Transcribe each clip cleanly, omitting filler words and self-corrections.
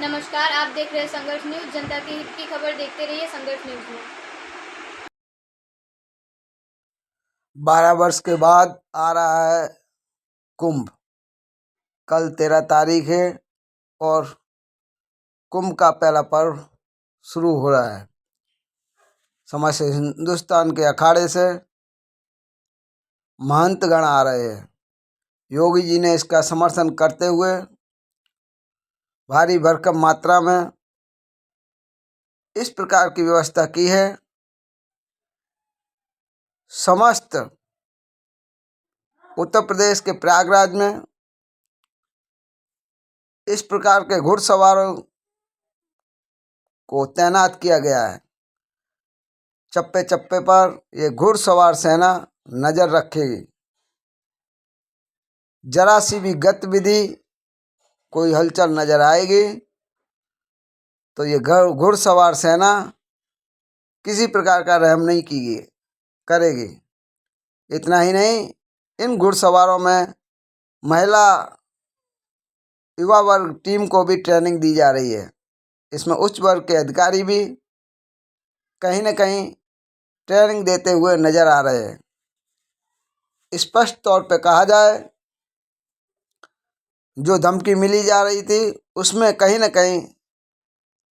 नमस्कार, आप देख रहे हैं संघर्ष न्यूज। जनता के हित की खबर देखते रहिए संघर्ष न्यूज में। 12 वर्ष के बाद आ रहा है कुंभ। कल 13 तारीख है और कुंभ का पहला पर्व शुरू हो रहा है। समस्त हिंदुस्तान के अखाड़े से महंतगण आ रहे हैं। योगी जी ने इसका समर्थन करते हुए भारी भरकम मात्रा में इस प्रकार की व्यवस्था की है। समस्त उत्तर प्रदेश के प्रयागराज में इस प्रकार के घुड़सवारों को तैनात किया गया है। चप्पे चप्पे पर ये घुड़सवार सेना नजर रखेगी। जरा सी भी गतिविधि, कोई हलचल नजर आएगी तो ये घुड़सवार सेना किसी प्रकार का रहम नहीं करेगी। इतना ही नहीं, इन घुड़सवारों में महिला युवा वर्ग टीम को भी ट्रेनिंग दी जा रही है। इसमें उच्च वर्ग के अधिकारी भी कहीं न कहीं ट्रेनिंग देते हुए नजर आ रहे हैं। स्पष्ट तौर पे कहा जाए, जो धमकी मिली जा रही थी उसमें कहीं न कहीं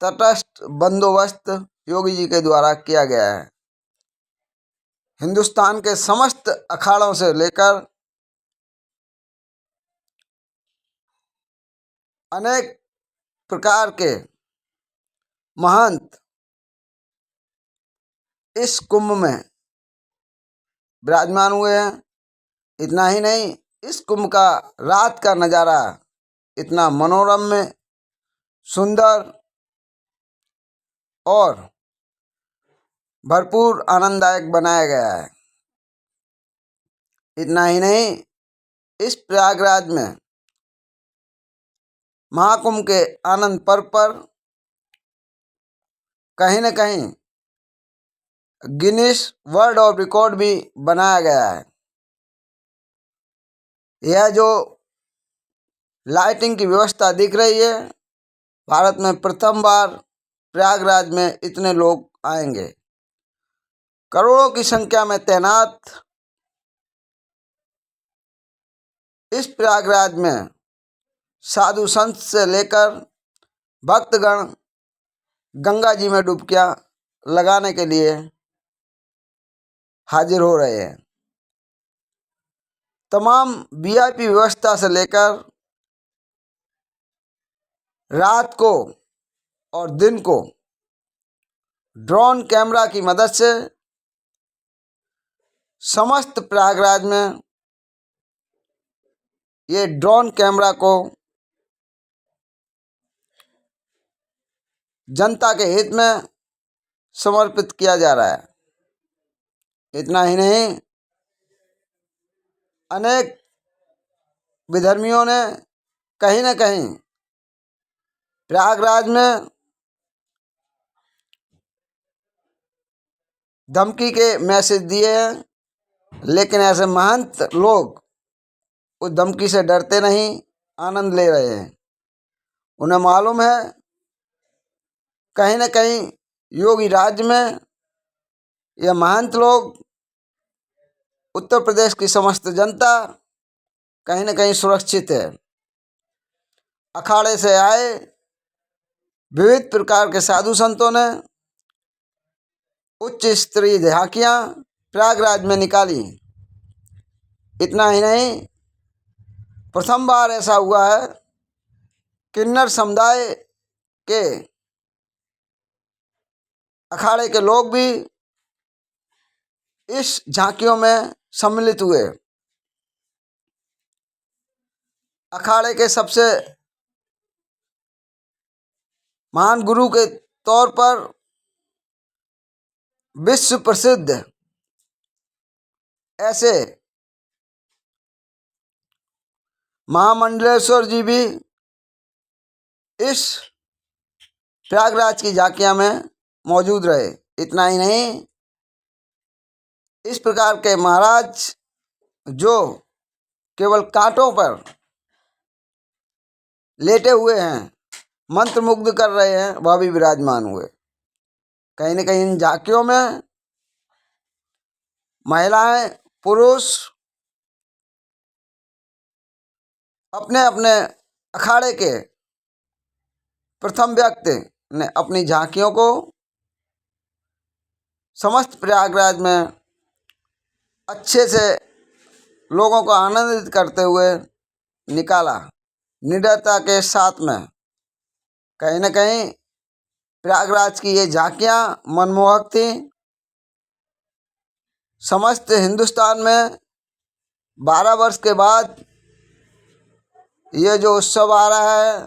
तटस्थ बंदोबस्त योगी जी के द्वारा किया गया है। हिंदुस्तान के समस्त अखाड़ों से लेकर अनेक प्रकार के महंत इस कुंभ में विराजमान हुए हैं। इतना ही नहीं, इस कुंभ का रात का नज़ारा इतना मनोरम, सुंदर और भरपूर आनंददायक बनाया गया है। इतना ही नहीं, इस प्रयागराज में महाकुंभ के आनंद पर्व पर कहीं न कहीं गिनीज वर्ल्ड ऑफ रिकॉर्ड भी बनाया गया है। यह जो लाइटिंग की व्यवस्था दिख रही है, भारत में प्रथम बार प्रयागराज में इतने लोग आएंगे। करोड़ों की संख्या में तैनात इस प्रयागराज में साधु संत से लेकर भक्तगण गंगा जी में डुबकियां लगाने के लिए हाजिर हो रहे हैं। तमाम वीआईपी व्यवस्था से लेकर रात को और दिन को ड्रोन कैमरा की मदद से समस्त प्रयागराज में ये ड्रोन कैमरा को जनता के हित में समर्पित किया जा रहा है। इतना ही नहीं, अनेक विधर्मियों ने कहीं न कहीं प्रयागराज में धमकी के मैसेज दिए हैं, लेकिन ऐसे महंत लोग उस धमकी से डरते नहीं, आनंद ले रहे हैं। उन्हें मालूम है कहीं न कहीं योगी राज्य में यह महंत लोग, उत्तर प्रदेश की समस्त जनता कहीं न कहीं सुरक्षित है। अखाड़े से आए विविध प्रकार के साधु संतों ने उच्च स्तरीय झांकियां प्रयागराज में निकाली। इतना ही नहीं, प्रथम बार ऐसा हुआ है, किन्नर समुदाय के अखाड़े के लोग भी इस झांकियों में सम्मिलित हुए। अखाड़े के सबसे महान गुरु के तौर पर विश्व प्रसिद्ध ऐसे महामंडलेश्वर जी भी इस प्रयागराज की झांकियां में मौजूद रहे। इतना ही नहीं, इस प्रकार के महाराज जो केवल कांटों पर लेटे हुए हैं, मंत्रमुग्ध कर रहे हैं वह भी विराजमान हुए। कहीं न कहीं इन झांकियों में महिलाएं, पुरुष अपने अपने अखाड़े के प्रथम व्यक्ति ने अपनी झांकियों को समस्त प्रयागराज में अच्छे से लोगों को आनंदित करते हुए निकाला, निडरता के साथ में। कहीं न कहीं प्रयागराज की ये झांकियाँ मनमोहक थी। समस्त हिंदुस्तान में 12 वर्ष के बाद ये जो उत्सव आ रहा है,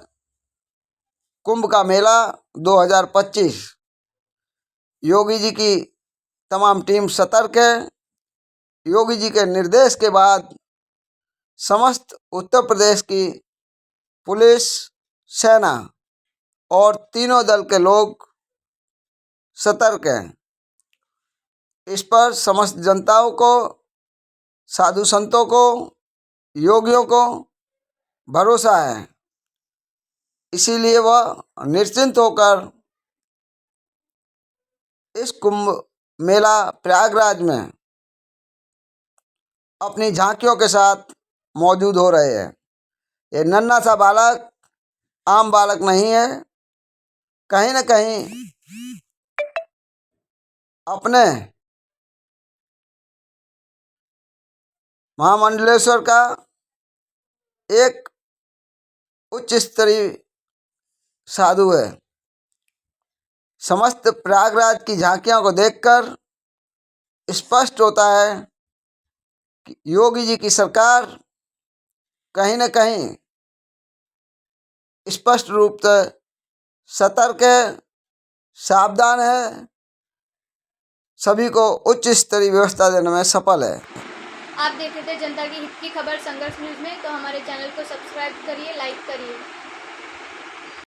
कुंभ का मेला 2025, योगी जी की तमाम टीम सतर्क है। योगी जी के निर्देश के बाद समस्त उत्तर प्रदेश की पुलिस, सेना और तीनों दल के लोग सतर्क हैं। इस पर समस्त जनताओं को, साधु संतों को, योगियों को भरोसा है। इसीलिए वह निश्चिंत होकर इस कुंभ मेला प्रयागराज में अपनी झांकियों के साथ मौजूद हो रहे हैं। ये नन्हा सा बालक आम बालक नहीं है। कहीं न कहीं अपने महामंडलेश्वर का एक उच्च स्तरीय साधु है। समस्त प्रयागराज की झांकियों को देखकर स्पष्ट होता है कि योगी जी की सरकार कहीं न कहीं स्पष्ट रूप से सतर्क है, सावधान है, सभी को उच्च स्तरीय व्यवस्था देने में सफल है। आप देख रहे थे जनता की हित की खबर संघर्ष न्यूज़ में, तो हमारे चैनल को सब्सक्राइब करिए, लाइक करिए।